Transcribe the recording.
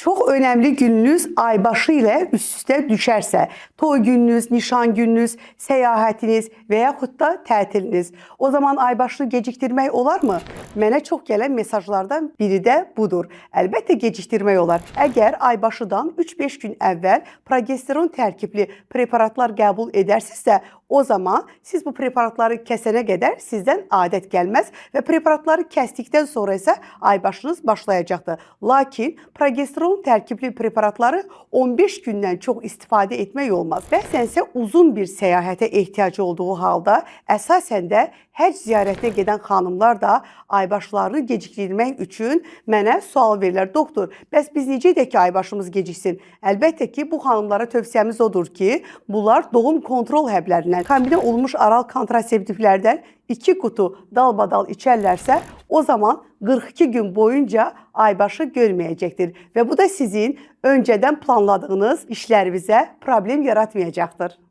Çok önemli gününüz aybaşı ile üst üste düşerse, toy gününüz, nişan gününüz, seyahatiniz veyahut da tətiliniz. O zaman aybaşını gecikdirmək olar mı? Mənə çox gələn mesajlardan biri də budur. Əlbəttə gecikdirmək olar. Əgər aybaşıdan 3-5 gün əvvəl progesteron tərkibli preparatlar qəbul edərsinizsə, o zaman siz bu preparatları kəsənə qədər sizdən adət gəlməz və preparatları kəsdikdən sonra isə aybaşınız başlayacaqdır. Lakin progesteron tərkibli preparatları 15 gündən çox istifadə etmək olmaz. Bəzənsə uzun bir səyahətə ehtiyacı olduğu halda əsasən də həcc ziyarətinə gedən xanımlar da aybaşlarını gecikdirmək üçün mənə sual verirlər. Doktor, bəs biz necə edək ki, aybaşımız geciksin? Əlbəttə ki, bu xanımlara tövsiyəmiz odur ki, bunlar doğum kontrol həblərindən, kombinə olmuş oral kontraseptivlərdən 2 qutu dalbadal içərlərsə, o zaman 42 gün boyunca aybaşı görməyəcəkdir. Və bu da sizin öncədən planladığınız işlərinizə problem yaratmayacaqdır.